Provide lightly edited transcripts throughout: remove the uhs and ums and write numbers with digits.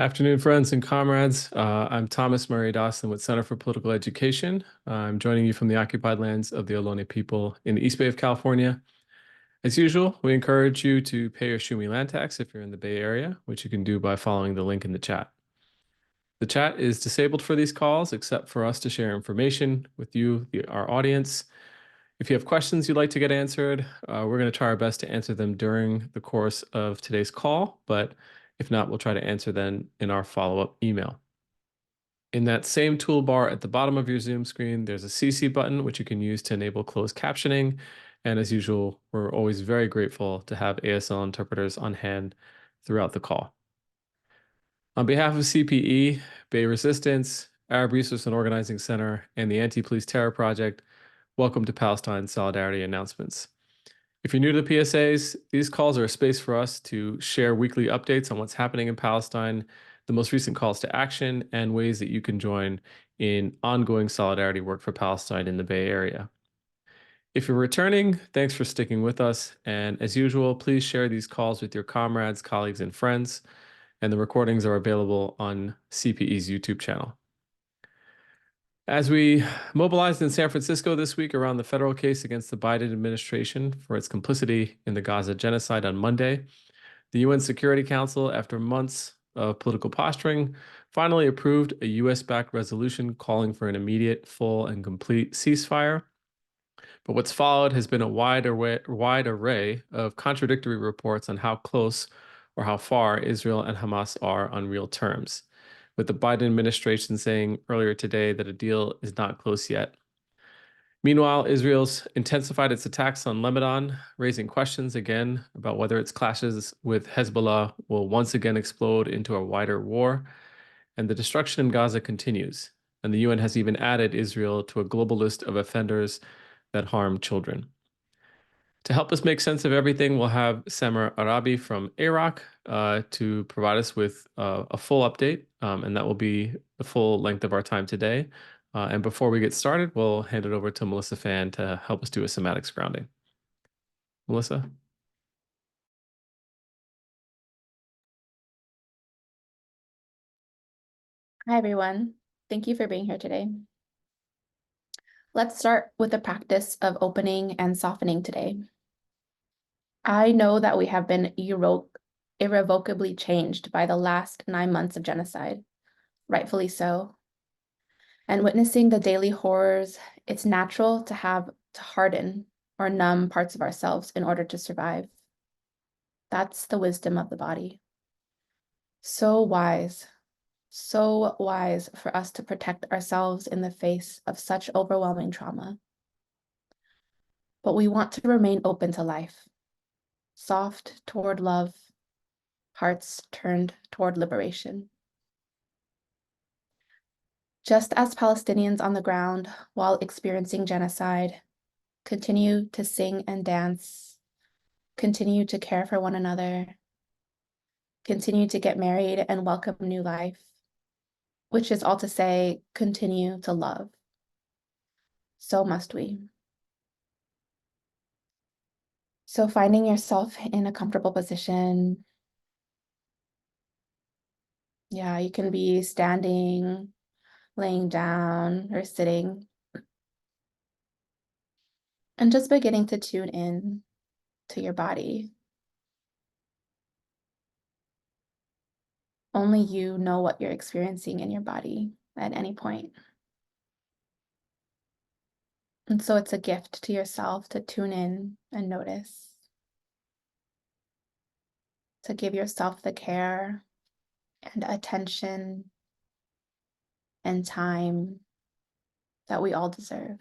Afternoon, friends and comrades. I'm Thomas Murray Dawson with Center for Political Education. I'm joining you from the occupied lands of the Ohlone people in the East Bay of California. As usual, we encourage you to pay your Shumi land tax if you're in the Bay Area, which you can do by following the link in the chat. The chat is disabled for these calls, except for us to share information with you, our audience. If you have questions you'd like to get answered, we're going to try our best to answer them during the course of today's call, but if not, we'll try to answer them in our follow-up email. In that same toolbar at the bottom of your Zoom screen, there's a CC button, which you can use to enable closed captioning. And as usual, we're always very grateful to have ASL interpreters on hand throughout the call. On behalf of CPE, Bay Resistance, Arab Resource and Organizing Center, and the Anti-Police Terror Project, welcome to Palestine Solidarity Announcements. If you're new to the PSAs, these calls are a space for us to share weekly updates on what's happening in Palestine, the most recent calls to action, and ways that you can join in ongoing solidarity work for Palestine in the Bay Area. If you're returning, thanks for sticking with us. And as usual, please share these calls with your comrades, colleagues, and friends. And the recordings are available on CPE's YouTube channel. As we mobilized in San Francisco this week around the federal case against the Biden administration for its complicity in the Gaza genocide on Monday, the UN Security Council, after months of political posturing, finally approved a US-backed resolution calling for an immediate, full, and complete ceasefire. But what's followed has been a wide array of contradictory reports on how close or how far Israel and Hamas are on real terms, with the Biden administration saying earlier today that a deal is not close yet. Meanwhile, Israel's intensified its attacks on Lebanon, raising questions again about whether its clashes with Hezbollah will once again explode into a wider war. And the destruction in Gaza continues, and the UN has even added Israel to a global list of offenders that harm children. To help us make sense of everything, we'll have Samar Arabi from Iraq to provide us with a full update, and that will be the full length of our time today. And before we get started, we'll hand it over to Melissa Fan to help us do a semantics grounding. Melissa? Hi, everyone. Thank you for being here today. Let's start with the practice of opening and softening today. I know that we have been irrevocably changed by the last 9 months of genocide, rightfully so. And witnessing the daily horrors, it's natural to have to harden or numb parts of ourselves in order to survive. That's the wisdom of the body. So wise for us to protect ourselves in the face of such overwhelming trauma. But we want to remain open to life, soft toward love, hearts turned toward liberation. Just as Palestinians on the ground, while experiencing genocide, continue to sing and dance, continue to care for one another, continue to get married and welcome new life, which is all to say, continue to love. So must we. So finding yourself in a comfortable position. Yeah, you can be standing, laying down, or sitting. And just beginning to tune in to your body. Only you know what you're experiencing in your body at any point. And so it's a gift to yourself to tune in and notice, to give yourself the care and attention and time that we all deserve.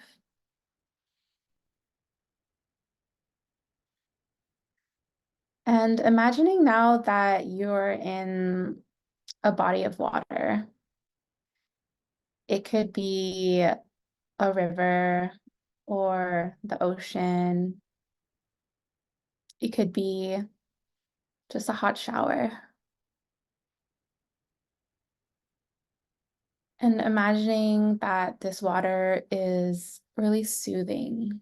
And imagining now that you're in a body of water. It could be a river or the ocean. It could be just a hot shower. And imagining that this water is really soothing.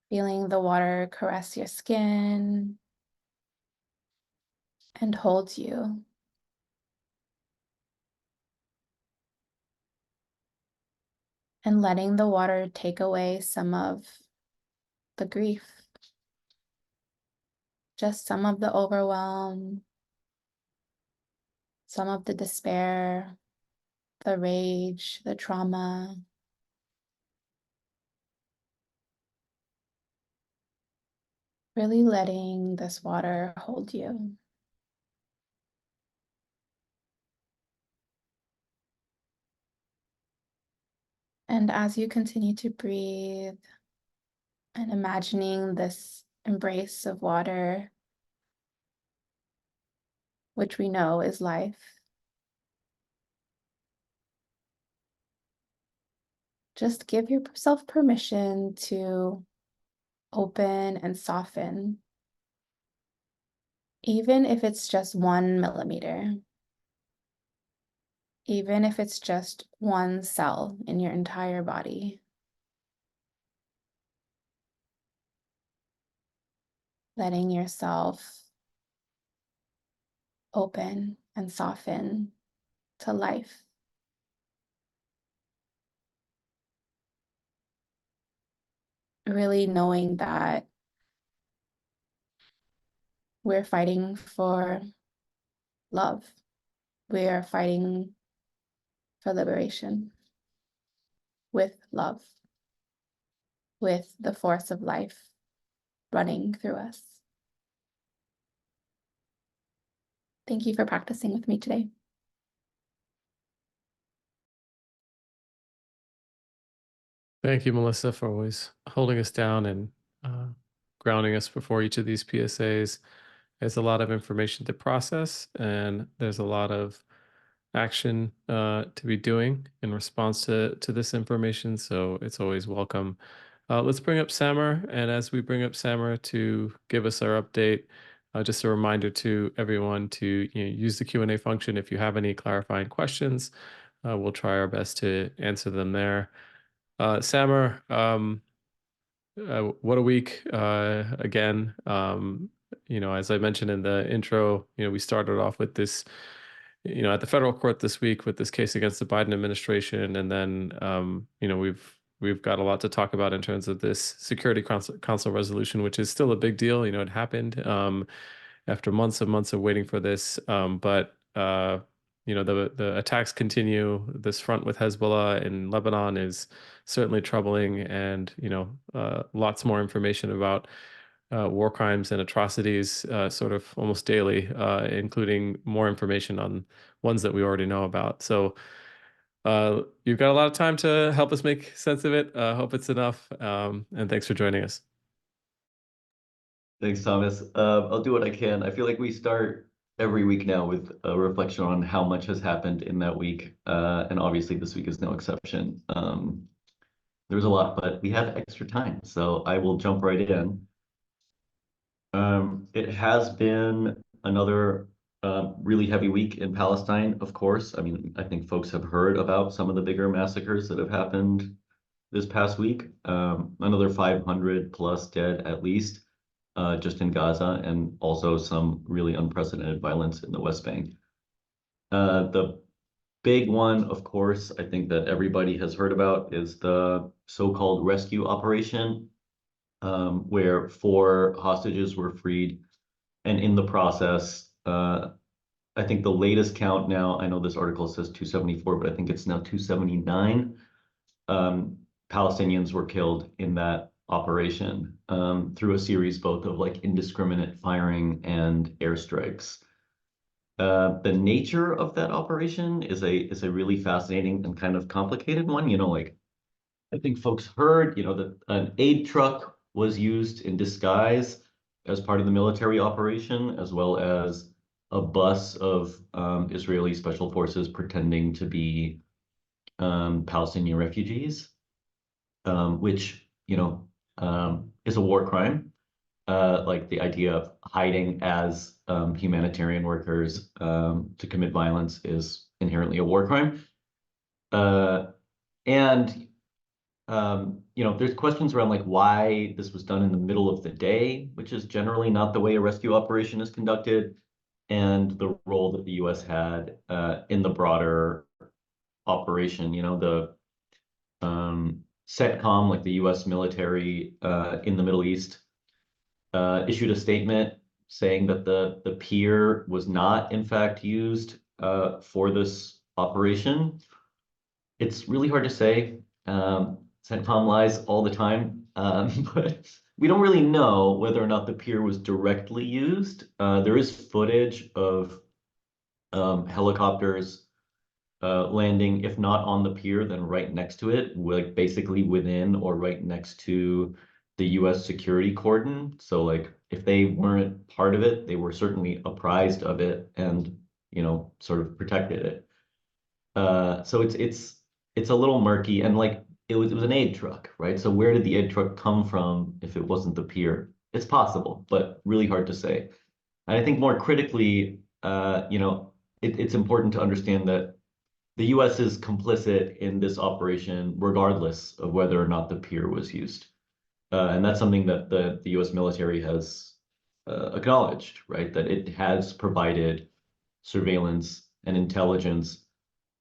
Feeling the water caress your skin and hold you. And letting the water take away some of the grief, just some of the overwhelm, some of the despair, the rage, the trauma. Really letting this water hold you. And as you continue to breathe and imagining this embrace of water, which we know is life, just give yourself permission to open and soften, even if it's just 1 millimeter, even if it's just one cell in your entire body. Letting yourself open and soften to life. Really knowing that we're fighting for love. We are fighting for liberation with love, with the force of life running through us. Thank you for practicing with me today. Thank you, Melissa, for always holding us down and grounding us before each of these PSAs. There's a lot of information to process, and there's a lot of action to be doing in response to this information. So it's always welcome. Let's bring up Samar, and as we bring up Samar to give us our update, just a reminder to everyone to use the Q&A function if you have any clarifying questions. We'll try our best to answer them there. Samar, what a week again. As I mentioned in the intro, we started off with this, at the federal court this week with this case against the Biden administration, and then, we've got a lot to talk about in terms of this Security Council resolution, which is still a big deal. It happened after months and months of waiting for this, but the attacks continue. This front with Hezbollah in Lebanon is certainly troubling, and lots more information about war crimes and atrocities sort of almost daily, including more information on ones that we already know about. So you've got a lot of time to help us make sense of it. Hope it's enough. And thanks for joining us. Thanks, Thomas. I'll do what I can. I feel like we start every week now with a reflection on how much has happened in that week. And obviously this week is no exception. There was a lot, but we have extra time, so I will jump right in. It has been another really heavy week in Palestine, of course. I mean, I think folks have heard about some of the bigger massacres that have happened this past week. Another 500 plus dead at least, just in Gaza, and also some really unprecedented violence in the West Bank. The big one, of course, I think that everybody has heard about is the so-called rescue operation, where 4 hostages were freed. And in the process, I think the latest count now, I know this article says 274, but I think it's now 279 Palestinians were killed in that operation through a series both of like indiscriminate firing and airstrikes. The nature of that operation is a really fascinating and kind of complicated one. I think folks heard, that an aid truck was used in disguise as part of the military operation, as well as a bus of Israeli special forces pretending to be Palestinian refugees, which, is a war crime. Like the idea of hiding as humanitarian workers to commit violence is inherently a war crime. And there's questions around like why this was done in the middle of the day, which is generally not the way a rescue operation is conducted, and the role that the U.S. had in the broader operation. The CENTCOM, like the U.S. military in the Middle East, issued a statement saying that the pier was not, in fact, used for this operation. It's really hard to say. CENTCOM lies all the time, but we don't really know whether or not the pier was directly used. There is footage of helicopters landing, if not on the pier, then right next to it, like basically within or right next to the U.S. security cordon. So like if they weren't part of it, they were certainly apprised of it and sort of protected it. So it's a little murky, and like it was an aid truck, right? So where did the aid truck come from if it wasn't the pier? It's possible, but really hard to say. And I think more critically, it's important to understand that the U.S. is complicit in this operation, regardless of whether or not the pier was used. And that's something that the U.S. military has acknowledged, right? That it has provided surveillance and intelligence,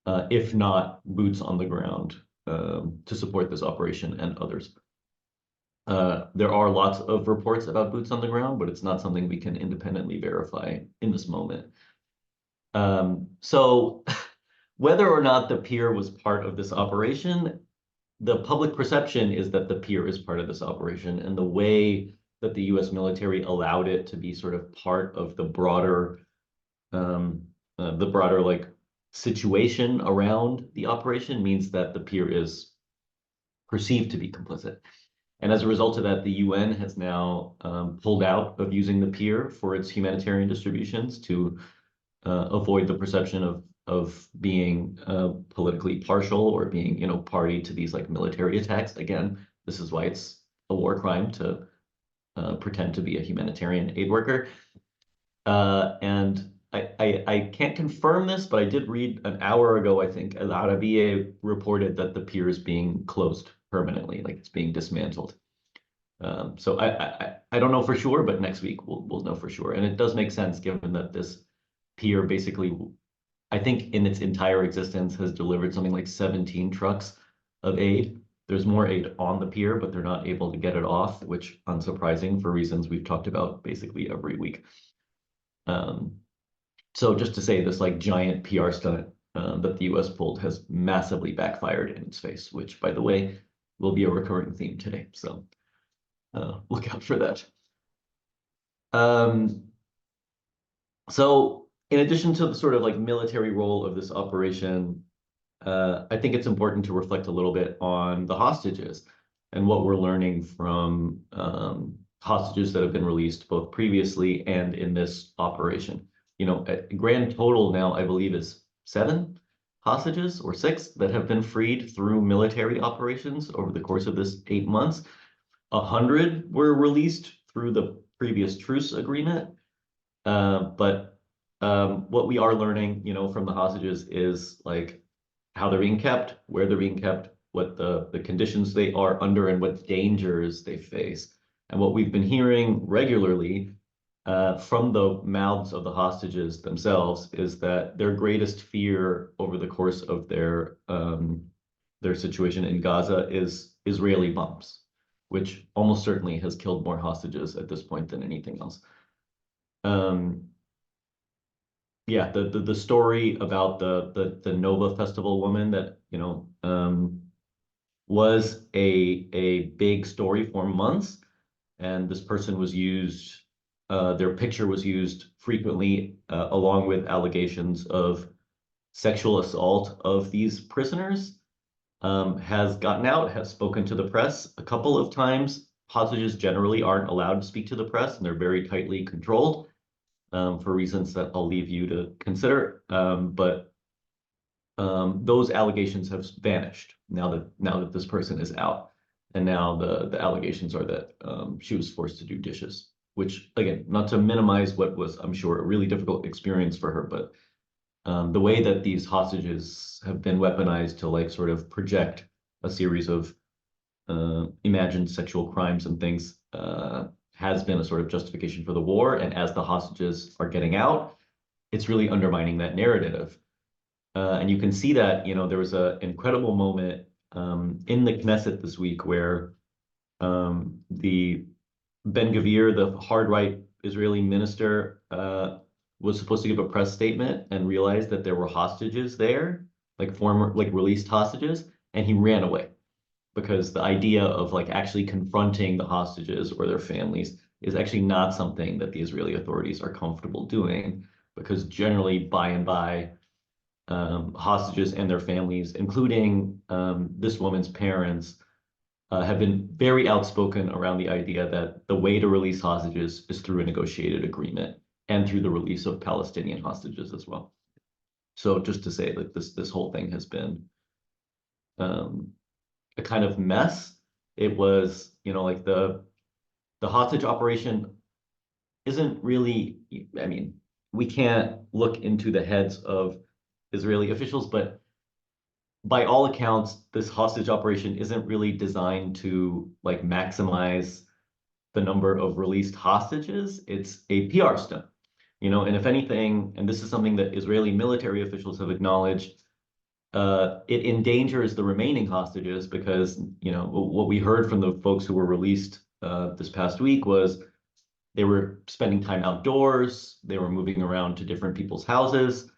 if not boots on the ground, to support this operation and others. There are lots of reports about boots on the ground, but it's not something we can independently verify in this moment. So whether or not the pier was part of this operation, the public perception is that the pier is part of this operation, and the way that the U.S. military allowed it to be sort of part of the broader like situation around the operation means that the pier is perceived to be complicit. And as a result of that, the UN has now pulled out of using the pier for its humanitarian distributions to avoid the perception of being politically partial or being, party to these like military attacks. Again, this is why it's a war crime to pretend to be a humanitarian aid worker. And I can't confirm this, but I did read an hour ago, I think, Al Arabiya reported that the pier is being closed permanently, like it's being dismantled. So I don't know for sure, but next week we'll know for sure. And it does make sense given that this pier basically, I think in its entire existence, has delivered something like 17 trucks of aid. There's more aid on the pier, but they're not able to get it off, which unsurprising for reasons we've talked about basically every week. So just to say, this like giant PR stunt that the U.S. pulled has massively backfired in its face, which, by the way, will be a recurring theme today. So look out for that. So in addition to the sort of like military role of this operation, I think it's important to reflect a little bit on the hostages and what we're learning from hostages that have been released both previously and in this operation. A grand total now, I believe, is 7 hostages or 6 that have been freed through military operations over the course of this 8 months. 100 were released through the previous truce agreement. But what we are learning, from the hostages is like how they're being kept, where they're being kept, what the conditions they are under, and what dangers they face. And what we've been hearing regularly from the mouths of the hostages themselves is that their greatest fear over the course of their situation in Gaza is Israeli bombs, which almost certainly has killed more hostages at this point than anything else. Yeah, the story about the Nova Festival woman that was a big story for months, and this person was used. Their picture was used frequently, along with allegations of sexual assault of these prisoners. Has gotten out, has spoken to the press a couple of times. Hostages generally aren't allowed to speak to the press, and they're very tightly controlled for reasons that I'll leave you to consider. But those allegations have vanished now that this person is out, and now the allegations are that she was forced to do dishes, which, again, not to minimize what was, I'm sure, a really difficult experience for her, but the way that these hostages have been weaponized to like sort of project a series of imagined sexual crimes and things has been a sort of justification for the war. And as the hostages are getting out, it's really undermining that narrative. And you can see that, there was an incredible moment in the Knesset this week where the Ben-Gvir, the hard-right Israeli minister, was supposed to give a press statement and realized that there were hostages there, like released hostages, and he ran away because the idea of like actually confronting the hostages or their families is actually not something that the Israeli authorities are comfortable doing, because generally, by and by, hostages and their families, including this woman's parents, have been very outspoken around the idea that the way to release hostages is through a negotiated agreement and through the release of Palestinian hostages as well. So just to say that this whole thing has been a kind of mess. It was, like the hostage operation isn't really, I mean, we can't look into the heads of Israeli officials, but by all accounts, this hostage operation isn't really designed to like maximize the number of released hostages. It's a PR stunt, and if anything, and this is something that Israeli military officials have acknowledged, it endangers the remaining hostages because, what we heard from the folks who were released this past week was they were spending time outdoors, they were moving around to different people's houses,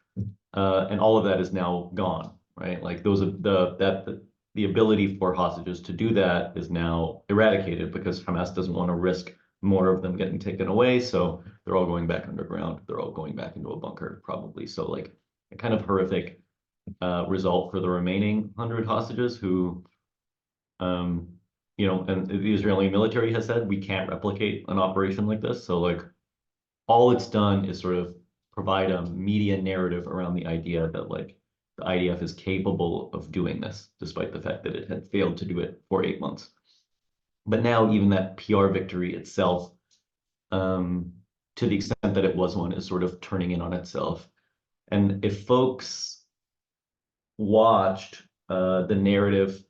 and all of that is now gone, right? Like the ability for hostages to do that is now eradicated because Hamas doesn't want to risk more of them getting taken away. So they're all going back underground. They're all going back into a bunker, probably. So like a kind of horrific result for the remaining 100 hostages who, and the Israeli military has said we can't replicate an operation like this. So like all it's done is sort of provide a media narrative around the idea that like the IDF is capable of doing this, despite the fact that it had failed to do it for 8 months. But now even that PR victory itself, to the extent that it was one, is sort of turning in on itself. And if folks watched the narrative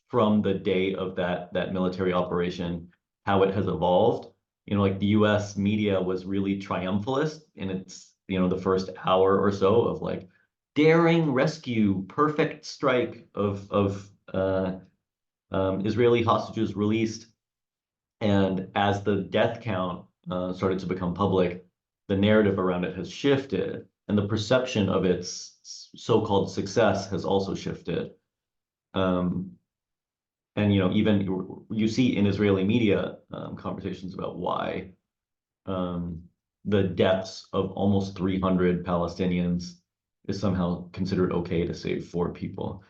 from the day of that military operation, how it has evolved, like the US media was really triumphalist in its, the first hour or so of like daring rescue, perfect strike of Israeli hostages released. And as the death count started to become public, the narrative around it has shifted, and the perception of its so-called success has also shifted. And even you see in Israeli media conversations about why the deaths of almost 300 Palestinians is somehow considered okay to save 4 people.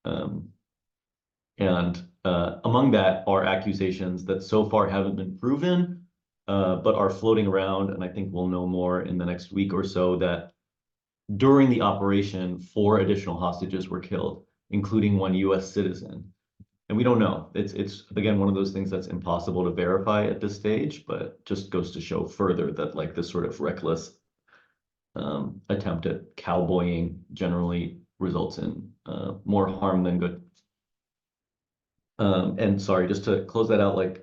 And among that are accusations that so far haven't been proven, but are floating around, and I think we'll know more in the next week or so, that during the operation, 4 additional hostages were killed, including 1 US citizen. And we don't know. It's again one of those things that's impossible to verify at this stage, but just goes to show further that like this sort of reckless attempt at cowboying generally results in more harm than good. And sorry, just to close that out, like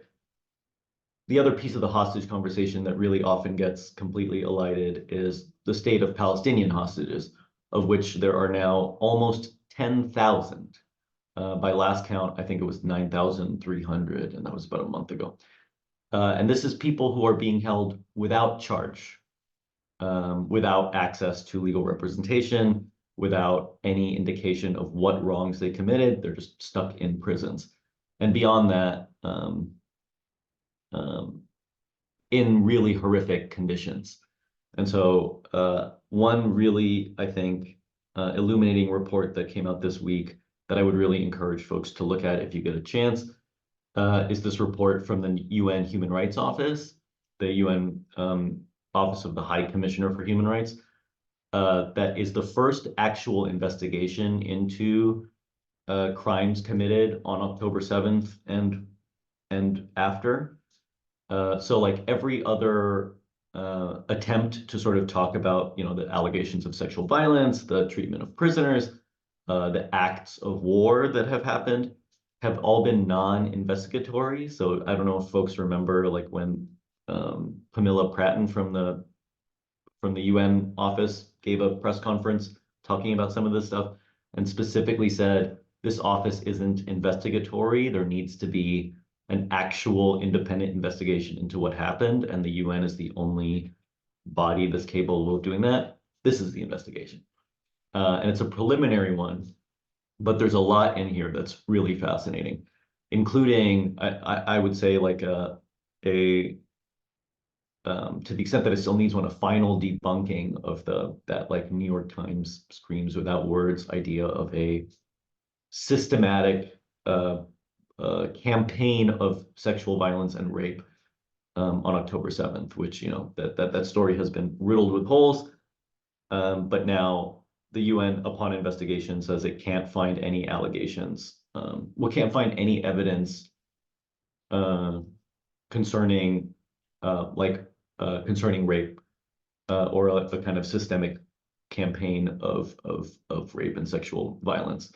the other piece of the hostage conversation that really often gets completely elided is the state of Palestinian hostages, of which there are now almost 10,000. By last count, I think it was 9,300, and that was about a month ago. And this is people who are being held without charge, without access to legal representation, without any indication of what wrongs they committed. They're just stuck in prisons. And beyond that, in really horrific conditions. And so one really, I think, illuminating report that came out this week that I would really encourage folks to look at if you get a chance, is this report from the UN Human Rights Office, the UN Office of the High Commissioner for Human Rights, that is the first actual investigation into crimes committed on October 7th and after. So like every other attempt to sort of talk about, the allegations of sexual violence, the treatment of prisoners, the acts of war that have happened, have all been non-investigatory. So I don't know if folks remember like when Pamela Pratton from the UN office gave a press conference talking about some of this stuff and specifically said this office isn't investigatory. There needs to be an actual independent investigation into what happened, and the UN is the only body that's capable of doing that. This is the investigation. And it's a preliminary one, but there's a lot in here that's really fascinating, including, I would say, like to the extent that it still needs one, a final debunking of that like New York Times screams without words idea of a systematic campaign of sexual violence and rape on October 7th, which, you know, that story has been riddled with holes. But now the UN, upon investigation, says it can't find any allegations. Can't find any evidence concerning concerning rape or a kind of systemic campaign of rape and sexual violence,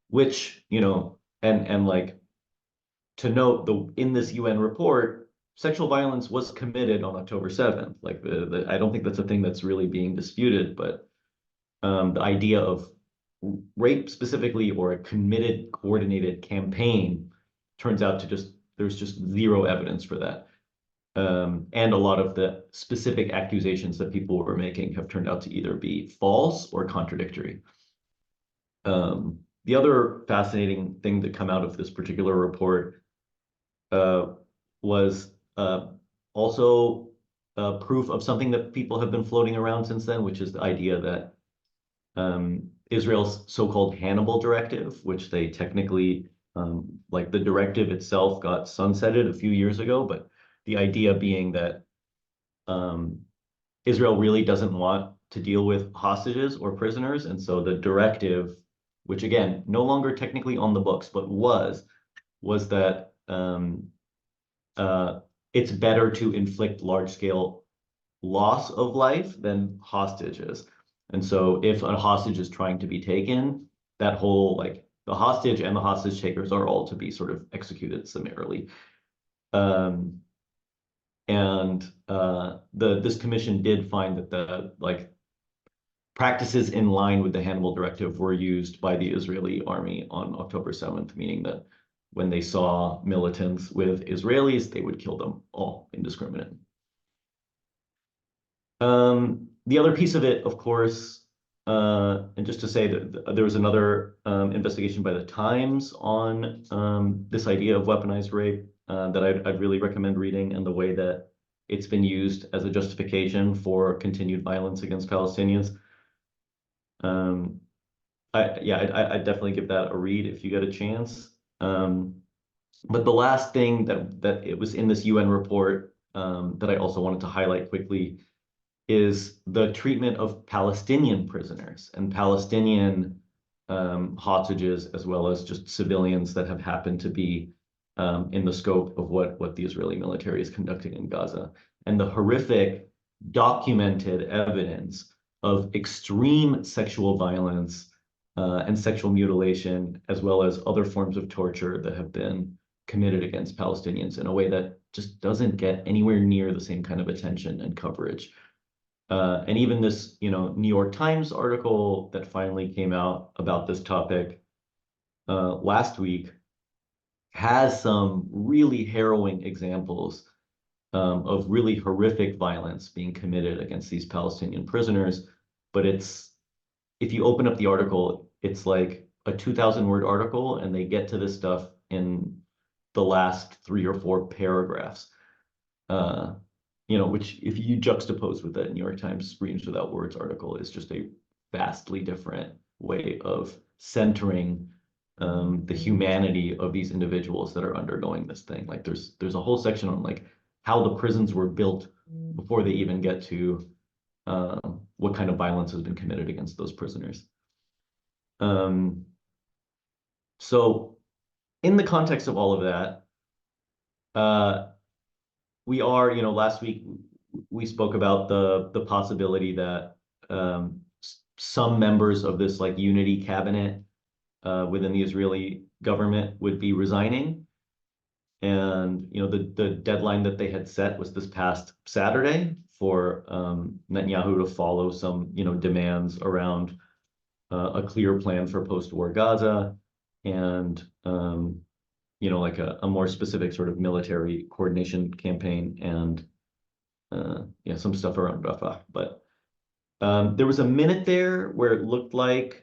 which, you know, and like to note in this UN report, sexual violence was committed on October 7th. Like I don't think that's a thing that's really being disputed, but the idea of rape specifically or a committed coordinated campaign turns out to there's just zero evidence for that. And a lot of the specific accusations that people were making have turned out to either be false or contradictory. The other fascinating thing to come out of this particular report was also proof of something that people have been floating around since then, which is the idea that Israel's so-called Hannibal Directive, which they technically, like the directive itself got sunsetted a few years ago, but the idea being that Israel really doesn't want to deal with hostages or prisoners. And so the directive, which again, no longer technically on the books, but was that it's better to inflict large-scale loss of life than hostages. And so if a hostage is trying to be taken, that whole, like the hostage and the hostage takers are all to be sort of executed summarily. This commission did find that the like practices in line with the Hannibal Directive were used by the Israeli army on October 7th, meaning that when they saw militants with Israelis, they would kill them all indiscriminate. The other piece of it, of course, and just to say that there was another investigation by the Times on this idea of weaponized rape that I'd really recommend reading, and the way that it's been used as a justification for continued violence against Palestinians. I'd definitely give that a read if you get a chance. But the last thing that it was in this UN report that I also wanted to highlight quickly is the treatment of Palestinian prisoners and Palestinian hostages, as well as just civilians that have happened to be in the scope of what the Israeli military is conducting in Gaza, and the horrific documented evidence of extreme sexual violence and sexual mutilation, as well as other forms of torture that have been committed against Palestinians in a way that just doesn't get anywhere near the same kind of attention and coverage. And even this, you know, New York Times article that finally came out about this topic last week has some really harrowing examples of really horrific violence being committed against these Palestinian prisoners. But if you open up the article, it's like a 2,000-word article, and they get to this stuff in the last 3 or 4 paragraphs. You know, which if you juxtapose with that New York Times Screams Without Words article, is just a vastly different way of centering the humanity of these individuals that are undergoing this thing. Like there's a whole section on like how the prisons were built before they even get to what kind of violence has been committed against those prisoners. So in the context of all of that, we are, you know, last week we spoke about the possibility that some members of this like unity cabinet within the Israeli government would be resigning. And the deadline that they had set was this past Saturday for Netanyahu to follow some demands around a clear plan for post-war Gaza and like a more specific sort of military coordination campaign and some stuff around Rafah. But there was a minute there where it looked like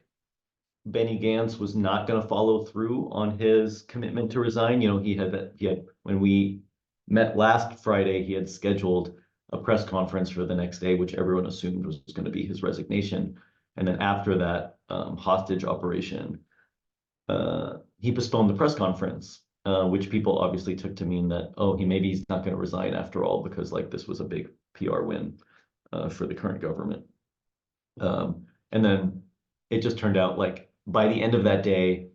Benny Gantz was not going to follow through on his commitment to resign. He had when we met last Friday, he had scheduled a press conference for the next day, which everyone assumed was going to be his resignation. And then after that hostage operation, he postponed the press conference, which people obviously took to mean that, oh, he's not going to resign after all, because like this was a big PR win for the current government. And then it just turned out like by the end of that day,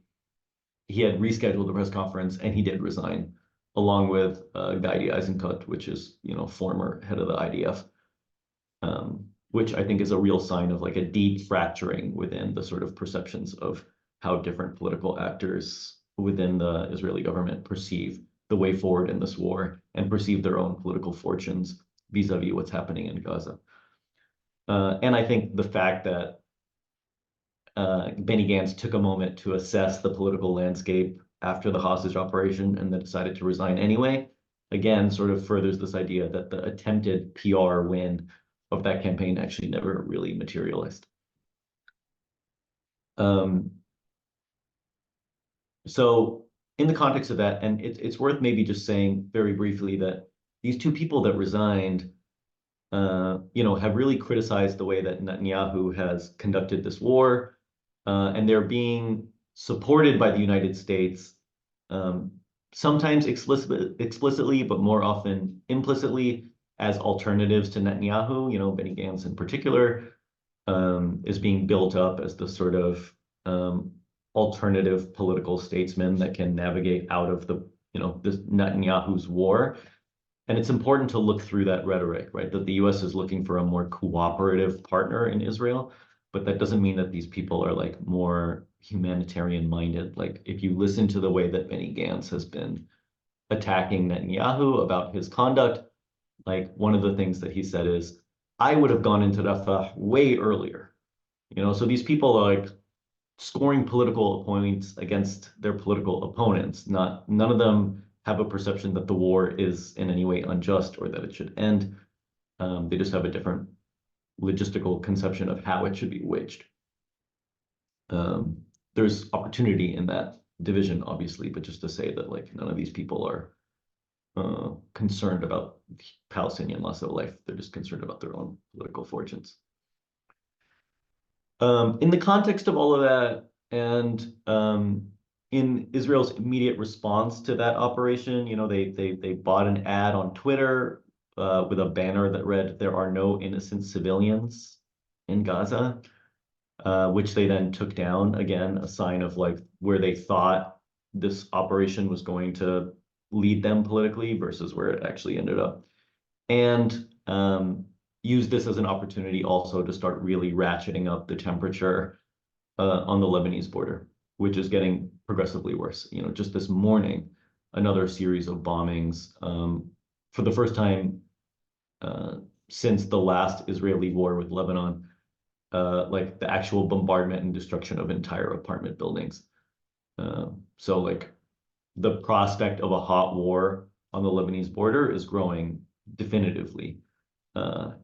he had rescheduled the press conference and he did resign, along with Gadi Eisenkot, which is former head of the IDF, which I think is a real sign of like a deep fracturing within the sort of perceptions of how different political actors within the Israeli government perceive the way forward in this war and perceive their own political fortunes vis-a-vis what's happening in Gaza. And I think the fact that Benny Gantz took a moment to assess the political landscape after the hostage operation and then decided to resign anyway, again, sort of furthers this idea that the attempted PR win of that campaign actually never really materialized. So in the context of that, and it's worth maybe just saying very briefly that these two people that resigned, have really criticized the way that Netanyahu has conducted this war, and they're being supported by the United States, sometimes explicitly, but more often implicitly, as alternatives to Netanyahu. Benny Gantz in particular is being built up as the sort of alternative political statesman that can navigate out of this Netanyahu's war. And it's important to look through that rhetoric, right? That the US is looking for a more cooperative partner in Israel, but that doesn't mean that these people are like more humanitarian minded. Like if you listen to the way that Benny Gantz has been attacking Netanyahu about his conduct, like one of the things that he said is, I would have gone into Rafah way earlier. So these people are like scoring political points against their political opponents. None of them have a perception that the war is in any way unjust or that it should end. They just have a different logistical conception of how it should be waged. There's opportunity in that division, obviously, but just to say that like none of these people are concerned about Palestinian loss of life. They're just concerned about their own political fortunes. In the context of all of that, and in Israel's immediate response to that operation, they bought an ad on Twitter with a banner that read, "There are no innocent civilians in Gaza," which they then took down, again, a sign of like where they thought this operation was going to lead them politically versus where it actually ended up. And use this as an opportunity also to start really ratcheting up the temperature on the Lebanese border, which is getting progressively worse. Just this morning, another series of bombings for the first time since the last Israeli war with Lebanon, like the actual bombardment and destruction of entire apartment buildings. So like the prospect of a hot war on the Lebanese border is growing definitively.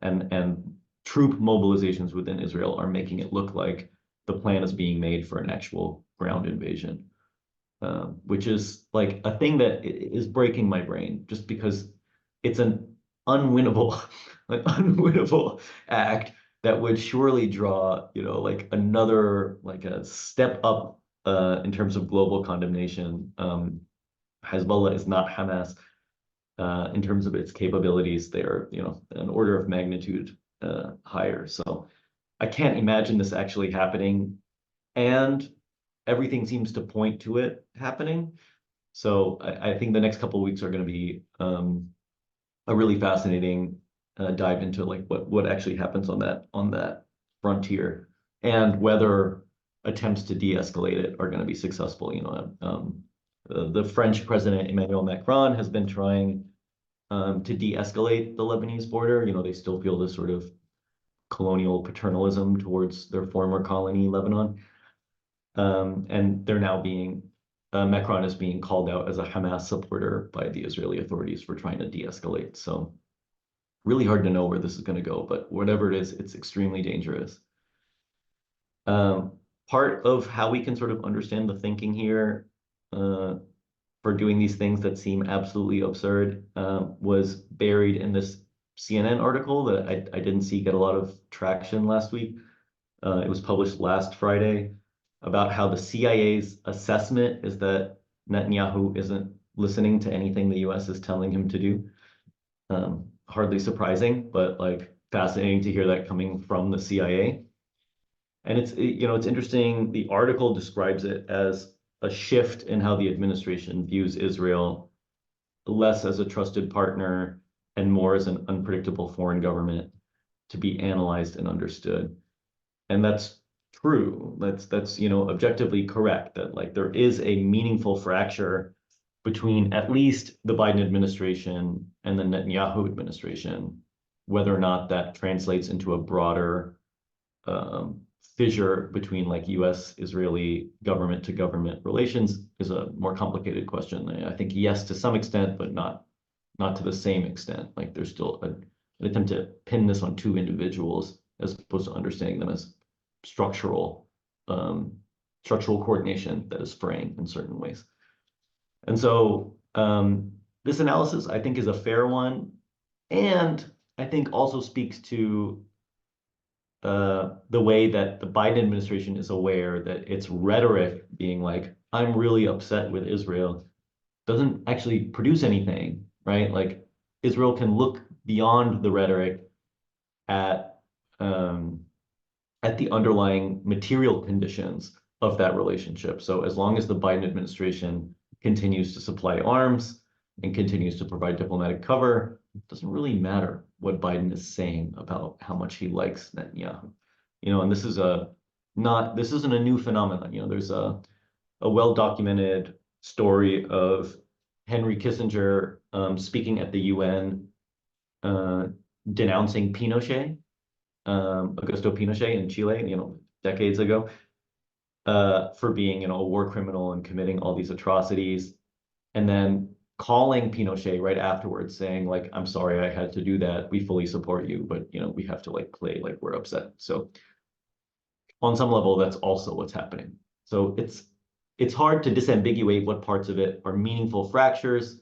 And troop mobilizations within Israel are making it look like the plan is being made for an actual ground invasion, which is like a thing that is breaking my brain just because it's an unwinnable, unwinnable act that would surely draw, like another, like a step up in terms of global condemnation. Hezbollah is not Hamas. In terms of its capabilities, they're an order of magnitude higher. So I can't imagine this actually happening, and everything seems to point to it happening. So I think the next couple of weeks are going to be a really fascinating dive into like what actually happens on that frontier, and whether attempts to de-escalate it are going to be successful. The French president Emmanuel Macron has been trying to de-escalate the Lebanese border. They still feel this sort of colonial paternalism towards their former colony, Lebanon. And they're now Macron is being called out as a Hamas supporter by the Israeli authorities for trying to de-escalate. So really hard to know where this is going to go, but whatever it is, it's extremely dangerous. Part of how we can sort of understand the thinking here for doing these things that seem absolutely absurd was buried in this CNN article that I didn't see get a lot of traction last week. It was published last Friday about how the CIA's assessment is that Netanyahu isn't listening to anything the US is telling him to do. Hardly surprising, but like fascinating to hear that coming from the CIA. And it's interesting. The article describes it as a shift in how the administration views Israel, less as a trusted partner and more as an unpredictable foreign government to be analyzed and understood. And that's true. That's objectively correct, that like there is a meaningful fracture between at least the Biden administration and the Netanyahu administration. Whether or not that translates into a broader fissure between like US-Israeli government to government relations is a more complicated question. I think yes, to some extent, but not to the same extent. Like there's still an attempt to pin this on two individuals as opposed to understanding them as structural coordination that is fraying in certain ways. And so this analysis, I think, is a fair one, and I think also speaks to the way that the Biden administration is aware that its rhetoric being like, I'm really upset with Israel, doesn't actually produce anything, right? Like Israel can look beyond the rhetoric at the underlying material conditions of that relationship. So as long as the Biden administration continues to supply arms and continues to provide diplomatic cover, it doesn't really matter what Biden is saying about how much he likes Netanyahu. And this isn't a new phenomenon. There's a well-documented story of Henry Kissinger speaking at the UN, denouncing Pinochet, Augusto Pinochet in Chile, decades ago, for being, a war criminal and committing all these atrocities, and then calling Pinochet right afterwards, saying like, "I'm sorry, I had to do that. We fully support you, but we have to like play like we're upset." So on some level, that's also what's happening. So it's hard to disambiguate what parts of it are meaningful fractures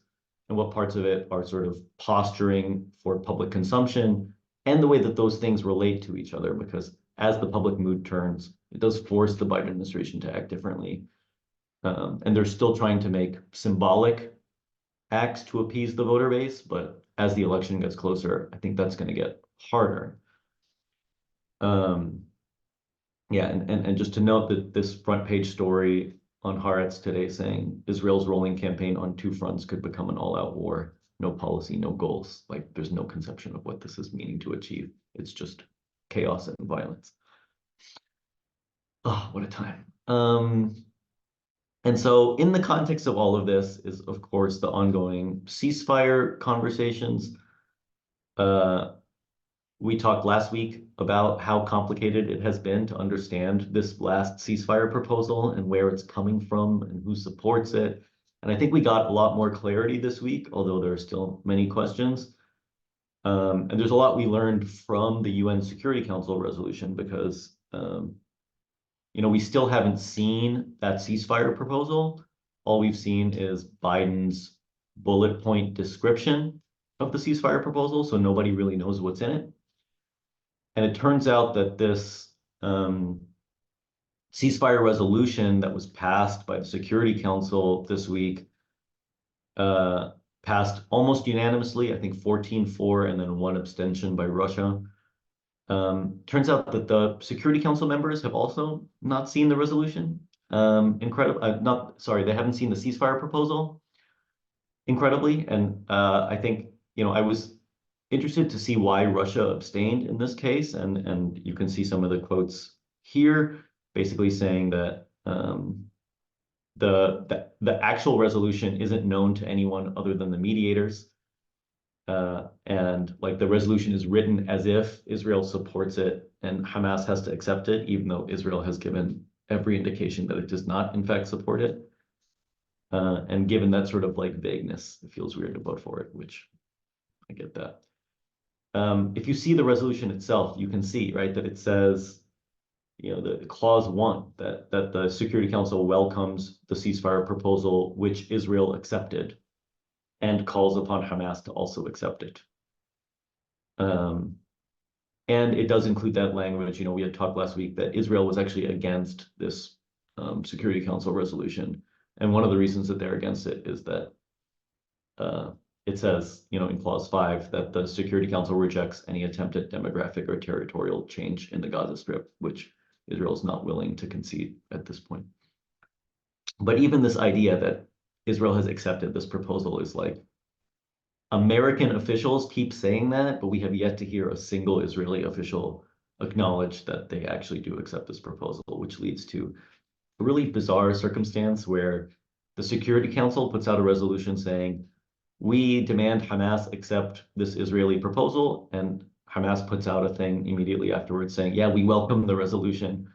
and what parts of it are sort of posturing for public consumption, and the way that those things relate to each other, because as the public mood turns, it does force the Biden administration to act differently. And they're still trying to make symbolic acts to appease the voter base, but as the election gets closer, I think that's going to get harder. Yeah, and just to note that this front page story on Haaretz today saying Israel's rolling campaign on two fronts could become an all-out war. No policy, no goals. Like there's no conception of what this is meaning to achieve. It's just chaos and violence. Oh, what a time. And so in the context of all of this is, of course, the ongoing ceasefire conversations. We talked last week about how complicated it has been to understand this last ceasefire proposal and where it's coming from and who supports it. And I think we got a lot more clarity this week, although there are still many questions. And there's a lot we learned from the UN Security Council resolution because, we still haven't seen that ceasefire proposal. All we've seen is Biden's bullet point description of the ceasefire proposal, so nobody really knows what's in it. And it turns out that this ceasefire resolution that was passed by the Security Council this week passed almost unanimously, I think 14-4, and then one abstention by Russia. Turns out that the Security Council members have also not seen the resolution. They haven't seen the ceasefire proposal, incredibly. And I think, I was interested to see why Russia abstained in this case, and you can see some of the quotes here. basically saying that the actual resolution isn't known to anyone other than the mediators. And like the resolution is written as if Israel supports it and Hamas has to accept it, even though Israel has given every indication that it does not, in fact, support it. And given that sort of like vagueness, it feels weird to vote for it, which I get that. If you see the resolution itself, you can see, right, that it says, you know, the clause 1, that the Security Council welcomes the ceasefire proposal, which Israel accepted, and calls upon Hamas to also accept it. And it does include that language, you know, we had talked last week that Israel was actually against this Security Council resolution. And one of the reasons that they're against it is that it says, you know, in clause 5 that the Security Council rejects any attempt at demographic or territorial change in the Gaza Strip, which Israel is not willing to concede at this point. But even this idea that Israel has accepted this proposal is like, American officials keep saying that, but we have yet to hear a single Israeli official acknowledge that they actually do accept this proposal, which leads to a really bizarre circumstance where the Security Council puts out a resolution saying, we demand Hamas accept this Israeli proposal, and Hamas puts out a thing immediately afterwards saying, yeah, we welcome the resolution.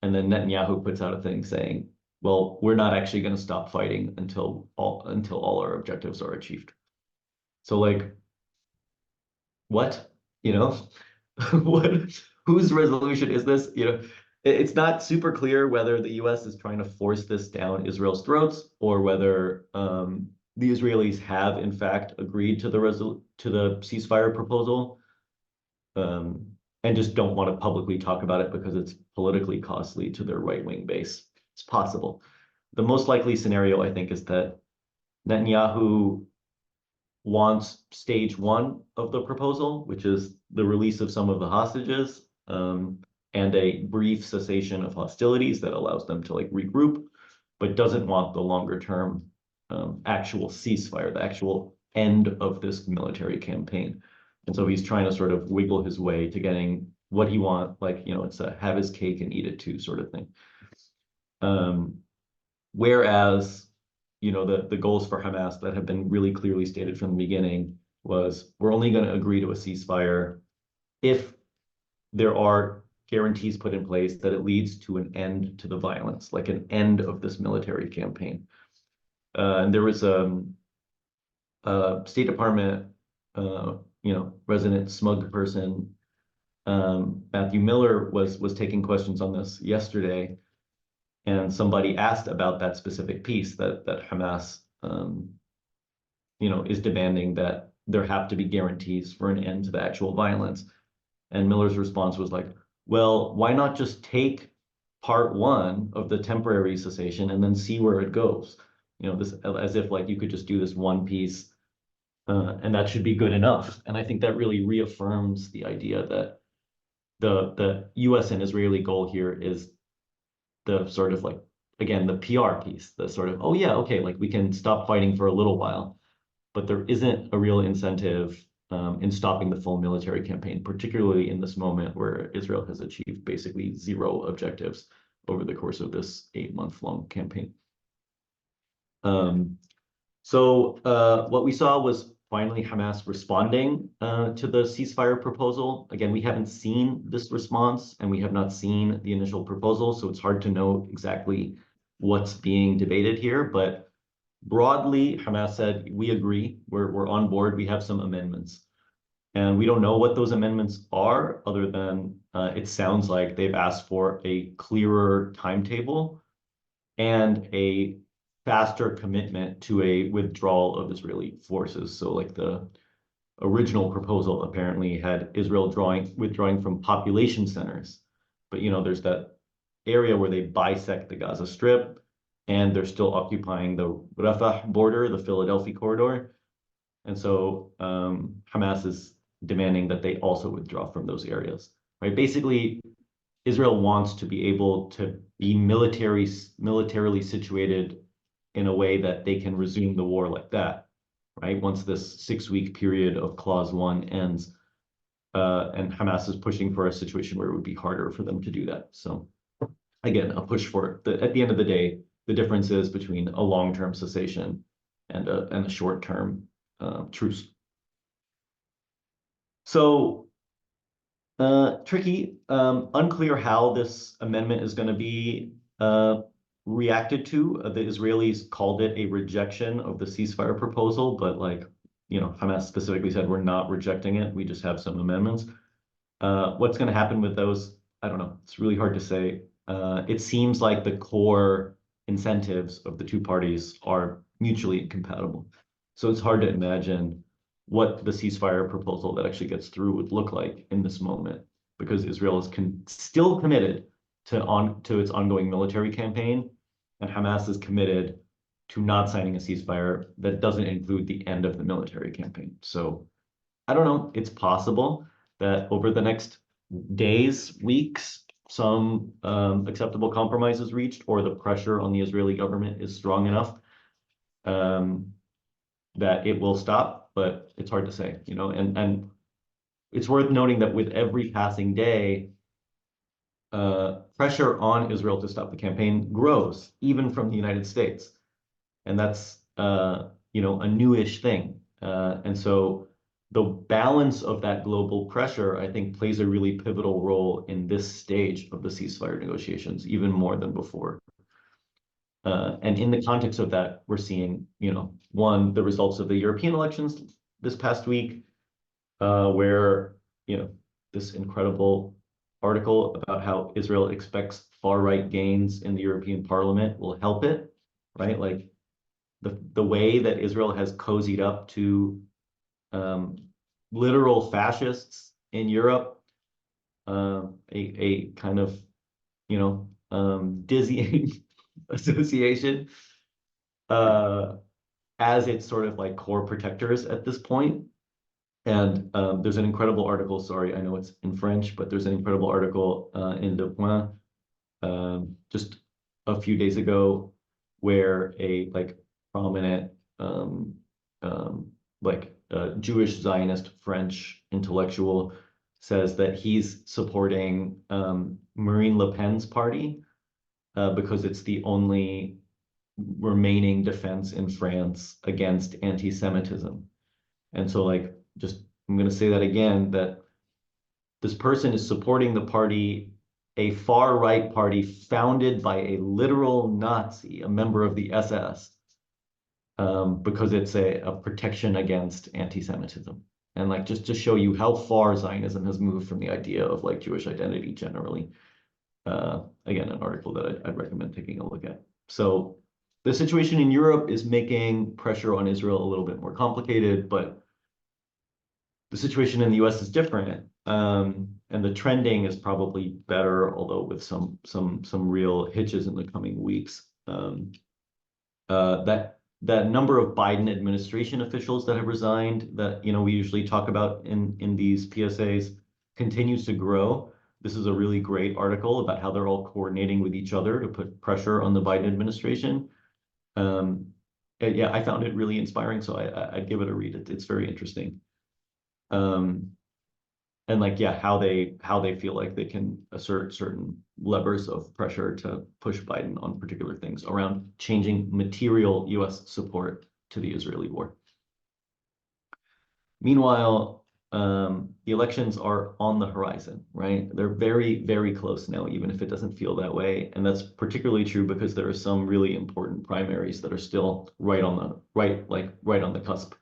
And then Netanyahu puts out a thing saying, well, we're not actually going to stop fighting until all our objectives are achieved. So like, what, you know, what, whose resolution is this? You know, it's not super clear whether the US is trying to force this down Israel's throats or whether the Israelis have in fact agreed to the ceasefire proposal and just don't want to publicly talk about it because it's politically costly to their right-wing base. It's possible. The most likely scenario, I think, is that Netanyahu wants stage 1 of the proposal, which is the release of some of the hostages and a brief cessation of hostilities that allows them to like regroup, but doesn't want the longer term actual ceasefire, the actual end of this military campaign. And so he's trying to sort of wiggle his way to getting what he wants, like, you know, it's a have his cake and eat it too sort of thing. Whereas, you know, the goals for Hamas that have been really clearly stated from the beginning was we're only going to agree to a ceasefire if there are guarantees put in place that it leads to an end to the violence, like an end of this military campaign. And there was a State Department, you know, resident smug person, Matthew Miller was taking questions on this yesterday. And somebody asked about that specific piece that Hamas, you know, is demanding that there have to be guarantees for an end to the actual violence. And Miller's response was like, well, why not just take part 1 of the temporary cessation and then see where it goes? You know, this as if like you could just do this one piece and that should be good enough. And I think that really reaffirms the idea that the US and Israeli goal here is the sort of like, again, the PR piece, the sort of, oh yeah, okay, like we can stop fighting for a little while, but there isn't a real incentive in stopping the full military campaign, particularly in this moment where Israel has achieved basically 0 objectives over the course of this 8-month-long campaign. So what we saw was finally Hamas responding to the ceasefire proposal. Again, we haven't seen this response and we have not seen the initial proposal, so it's hard to know exactly what's being debated here. But broadly, Hamas said, we agree, we're on board, we have some amendments. And we don't know what those amendments are, other than it sounds like they've asked for a clearer timetable and a faster commitment to a withdrawal of Israeli forces. So like the original proposal apparently had Israel withdrawing from population centers. But, you know, there's that area where they bisect the Gaza Strip and they're still occupying the Rafah border, the Philadelphia corridor. And so Hamas is demanding that they also withdraw from those areas, right? Basically, Israel wants to be able to be militarily situated in a way that they can resume the war like that, right? Once this 6-week period of clause 1 ends, and Hamas is pushing for a situation where it would be harder for them to do that. So again, a push for it. At the end of the day, the difference is between a long-term cessation and a short-term truce. So tricky, unclear how this amendment is going to be reacted to. The Israelis called it a rejection of the ceasefire proposal, but like, Hamas specifically said, we're not rejecting it. We just have some amendments. What's going to happen with those? I don't know. It's really hard to say. It seems like the core incentives of the two parties are mutually incompatible. So it's hard to imagine what the ceasefire proposal that actually gets through would look like in this moment, because Israel is still committed to its ongoing military campaign, and Hamas is committed to not signing a ceasefire that doesn't include the end of the military campaign. So I don't know. It's possible that over the next days, weeks, some acceptable compromise is reached, or the pressure on the Israeli government is strong enough that it will stop, but it's hard to say, and it's worth noting that with every passing day, pressure on Israel to stop the campaign grows, even from the United States. And that's, a newish thing. And so the balance of that global pressure, I think, plays a really pivotal role in this stage of the ceasefire negotiations, even more than before. And in the context of that, we're seeing, one, the results of the European elections this past week, where, this incredible article about how Israel expects far-right gains in the European Parliament will help it, right? Like the way that Israel has cozied up to literal fascists in Europe, a kind of, dizzying association as its sort of like core protectors at this point. And there's an incredible article, sorry, I know it's in French, but there's an incredible article in Le Point just a few days ago where a like prominent Jewish Zionist French intellectual says that he's supporting Marine Le Pen's party because it's the only remaining defense in France against anti-Semitism. And so like, I'm going to say that again, that this person is supporting the party, a far-right party founded by a literal Nazi, a member of the SS, because it's a protection against anti-Semitism. And like, just to show you how far Zionism has moved from the idea of like Jewish identity generally. Again, an article that I'd recommend taking a look at. So the situation in Europe is making pressure on Israel a little bit more complicated, but the situation in the US is different. And the trending is probably better, although with some real hitches in the coming weeks. That number of Biden administration officials that have resigned that we usually talk about in these PSAs continues to grow. This is a really great article about how they're all coordinating with each other to put pressure on the Biden administration. And yeah, I found it really inspiring, so I'd give it a read. It's very interesting. And like, yeah, how they feel like they can assert certain levers of pressure to push Biden on particular things around changing material US support to the Israeli war. Meanwhile, the elections are on the horizon, right? They're very, very close now, even if it doesn't feel that way. And that's particularly true because there are some really important primaries that are still right on the cusp.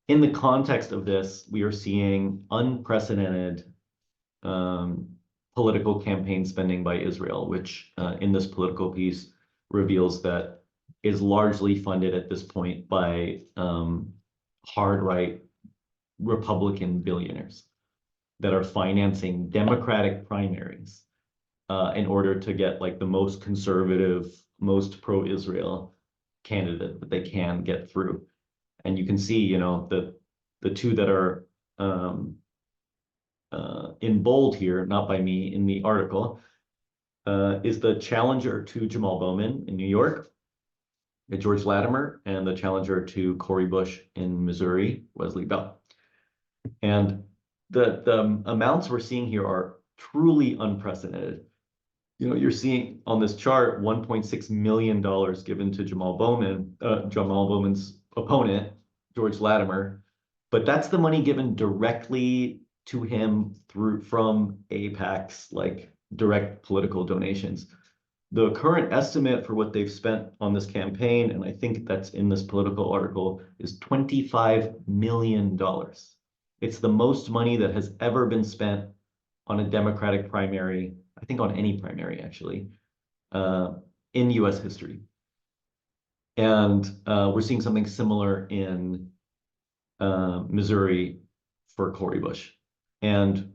In the context of this, we are seeing unprecedented political campaign spending by Israel, which in this political piece reveals that is largely funded at this point by hard-right Republican billionaires that are financing Democratic primaries in order to get like the most conservative, most pro-Israel candidate that they can get through. And you can see, the two that are in bold here, not by me in the article, is the challenger to Jamal Bowman in New York, George Latimer, and the challenger to Cory Bush in Missouri, Wesley Bell. And the amounts we're seeing here are truly unprecedented. you're seeing on this chart $1.6 million given to Jamal Bowman's opponent, George Latimer. But that's the money given directly to him from AIPAC's like direct political donations. The current estimate for what they've spent on this campaign, and I think that's in this Political article, is $25 million. It's the most money that has ever been spent on a Democratic primary, I think on any primary actually, in US history. And we're seeing something similar in Missouri for Cori Bush. And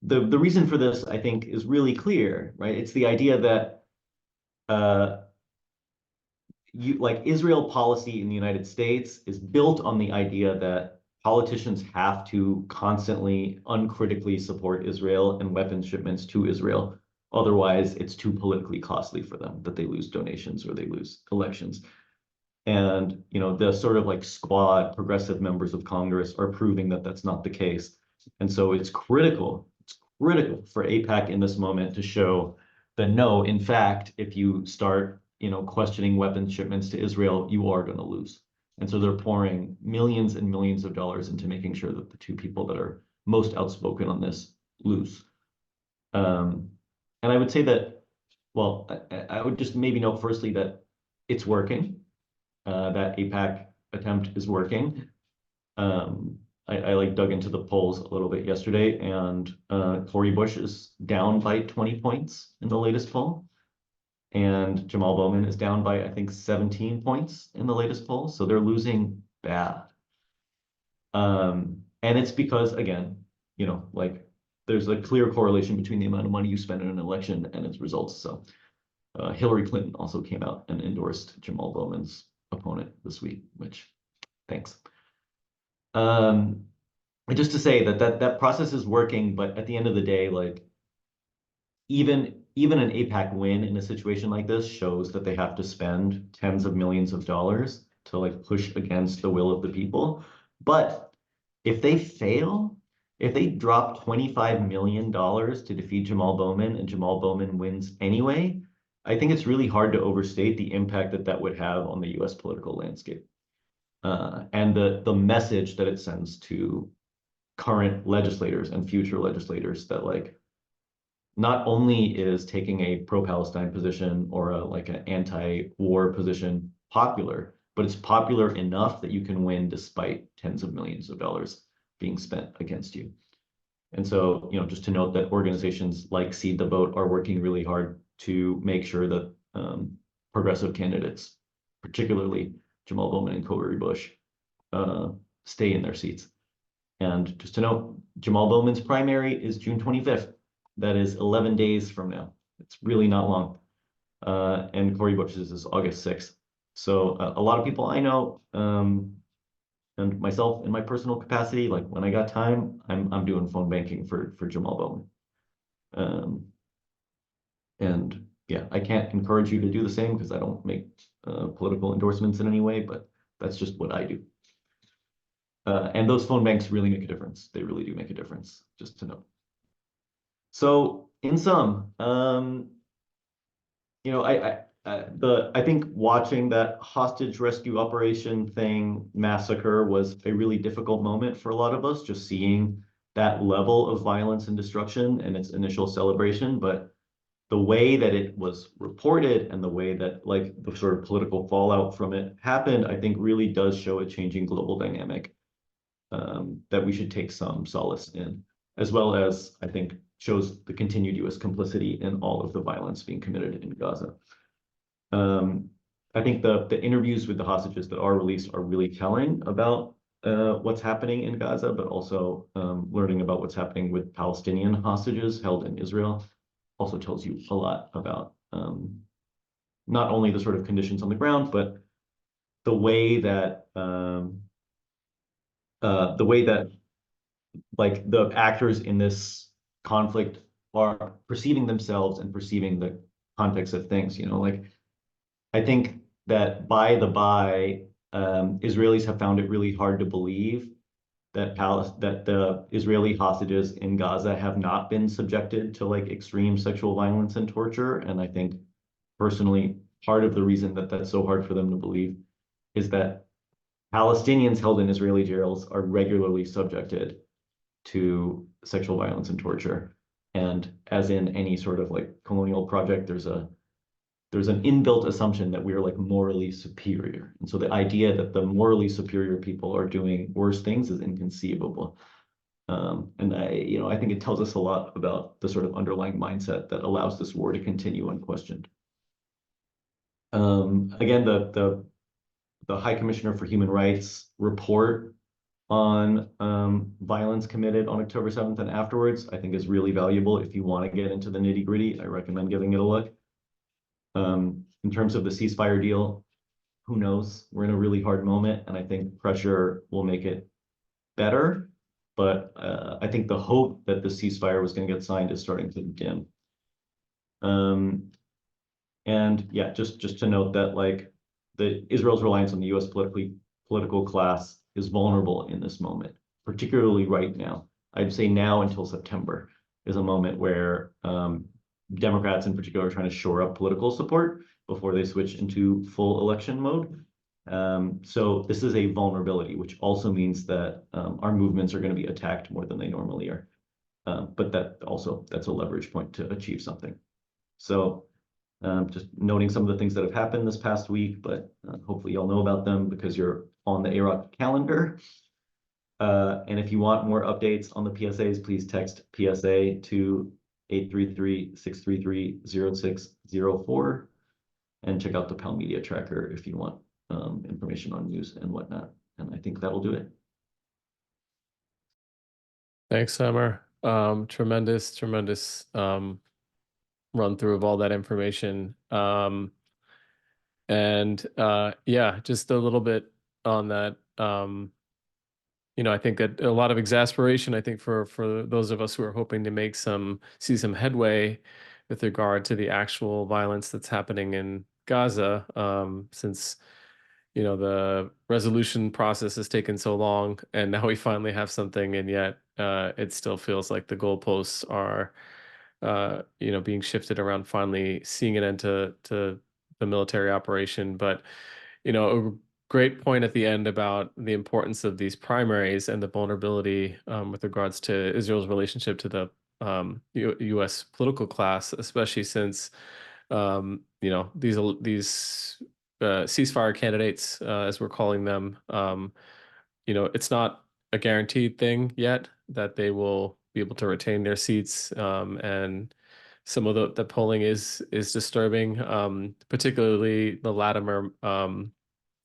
the reason for this, I think, is really clear, right? It's the idea that Israel policy in the United States is built on the idea that politicians have to constantly, uncritically support Israel and weapons shipments to Israel. Otherwise, it's too politically costly for them that they lose donations or they lose elections. And the sort of like squad progressive members of Congress are proving that that's not the case. And so it's critical for AIPAC in this moment to show that no, in fact, if you start questioning weapons shipments to Israel, you are going to lose. And so they're pouring millions and millions of dollars into making sure that the two people that are most outspoken on this lose. And I would say that, well, I would just maybe note firstly that it's working, that AIPAC attempt is working. I like dug into the polls a little bit yesterday, and Cori Bush is down by 20 points in the latest poll. And Jamal Bowman is down by, I think, 17 points in the latest poll. So they're losing bad. And it's because, again, there's a clear correlation between the amount of money you spend in an election and its results. So Hillary Clinton also came out and endorsed Jamal Bowman's opponent this week, which, thanks. And just to say that process is working, but at the end of the day, like even an AIPAC win in a situation like this shows that they have to spend tens of millions of dollars to like push against the will of the people. But if they fail, if they drop $25 million to defeat Jamal Bowman and Jamal Bowman wins anyway, I think it's really hard to overstate the impact that that would have on the US political landscape. And the message that it sends to current legislators and future legislators that like not only is taking a pro-Palestine position or an anti-war position popular, but it's popular enough that you can win despite tens of millions of dollars being spent against you. And so, just to note that organizations like Seed the Vote are working really hard to make sure that progressive candidates, particularly Jamal Bowman and Cori Bush, stay in their seats. And just to note, Jamal Bowman's primary is June 25th. That is 11 days from now. It's really not long. And Cori Bush's is August 6th. So a lot of people I know, and myself in my personal capacity, like when I got time, I'm doing phone banking for Jamal Bowman. And yeah, I can't encourage you to do the same because I don't make political endorsements in any way, but that's just what I do. And those phone banks really make a difference. They really do make a difference, just to note. So in sum, I think watching that hostage rescue operation thing massacre was a really difficult moment for a lot of us, just seeing that level of violence and destruction and its initial celebration. But the way that it was reported and the way that like the sort of political fallout from it happened, I think really does show a changing global dynamic that we should take some solace in, as well as I think shows the continued US complicity in all of the violence being committed in Gaza. I think the interviews with the hostages that are released are really telling about what's happening in Gaza, but also learning about what's happening with Palestinian hostages held in Israel also tells you a lot about not only the sort of conditions on the ground, but the way that like the actors in this conflict are perceiving themselves and perceiving the context of things. Like I think that by Israelis have found it really hard to believe that the Israeli hostages in Gaza have not been subjected to like extreme sexual violence and torture. And I think personally, part of the reason that that's so hard for them to believe is that Palestinians held in Israeli jails are regularly subjected to sexual violence and torture. And as in any sort of like colonial project, there's an inbuilt assumption that we are like morally superior. And so the idea that the morally superior people are doing worse things is inconceivable. And I think it tells us a lot about the sort of underlying mindset that allows this war to continue unquestioned. Again, the High Commissioner for Human Rights report on violence committed on October 7th and afterwards, I think is really valuable. If you want to get into the nitty gritty, I recommend giving it a look. In terms of the ceasefire deal, who knows? We're in a really hard moment, and I think pressure will make it better. But I think the hope that the ceasefire was going to get signed is starting to dim. And yeah, just to note that like Israel's reliance on the U.S. political class is vulnerable in this moment, particularly right now. I'd say now until September is a moment where Democrats in particular are trying to shore up political support before they switch into full election mode. So this is a vulnerability, which also means that our movements are going to be attacked more than they normally are. But that's a leverage point to achieve something. So just noting some of the things that have happened this past week, but hopefully you'll know about them because you're on the AROC calendar. And if you want more updates on the PSAs, please text PSA to 833-633-0604 and check out the PAL Media Tracker if you want information on news and whatnot. And I think that'll do it. Thanks, Summer. Tremendous run through of all that information. And yeah, just a little bit on that. I think that a lot of exasperation, I think for those of us who are hoping to see some headway with regard to the actual violence that's happening in Gaza, since the resolution process has taken so long, and now we finally have something, and yet it still feels like the goalposts are being shifted around, finally seeing an end to the military operation. But a great point at the end about the importance of these primaries and the vulnerability with regards to Israel's relationship to the U.S. political class, especially since these ceasefire candidates, as we're calling them, it's not a guaranteed thing yet that they will be able to retain their seats, and some of the polling is disturbing, particularly the Latimer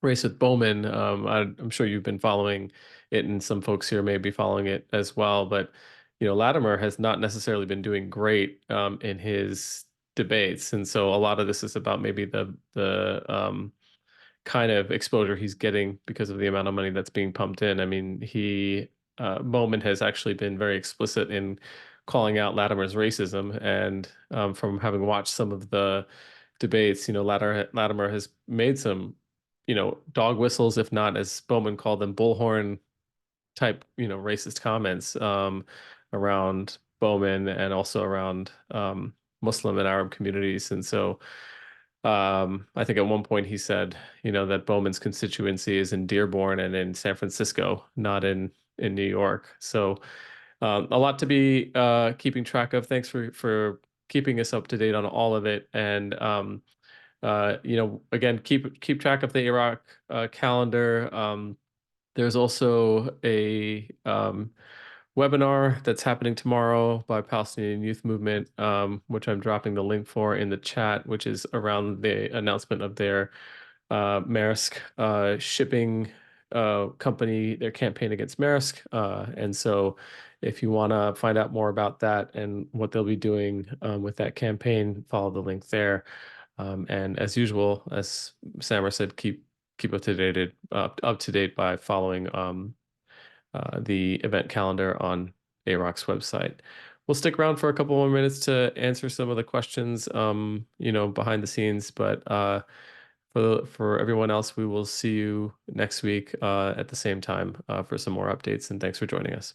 race with Bowman. I'm sure you've been following it, and some folks here may be following it as well. But Latimer has not necessarily been doing great in his debates, and so a lot of this is about maybe the kind of exposure he's getting because of the amount of money that's being pumped in. I mean, Bowman has actually been very explicit in calling out Latimer's racism, and from having watched some of the debates, Latimer has made some, dog whistles, if not, as Bowman called them, bullhorn type, racist comments around Bowman and also around Muslim and Arab communities. And so I think at one point he said, that Bowman's constituency is in Dearborn and in San Francisco, not in New York. So a lot to be keeping track of. Thanks for keeping us up to date on all of it. And again, keep track of the Iraq calendar. There's also a webinar that's happening tomorrow by Palestinian Youth Movement, which I'm dropping the link for in the chat, which is around the announcement of their Maersk shipping company, their campaign against Maersk. And so if you want to find out more about that and what they'll be doing with that campaign, follow the link there. And as usual, as Samar said, keep up to date by following the event calendar on AROC's website. We'll stick around for a couple more minutes to answer some of the questions, behind the scenes. But for For everyone else, we will see you next week at the same time for some more updates. And thanks for joining us.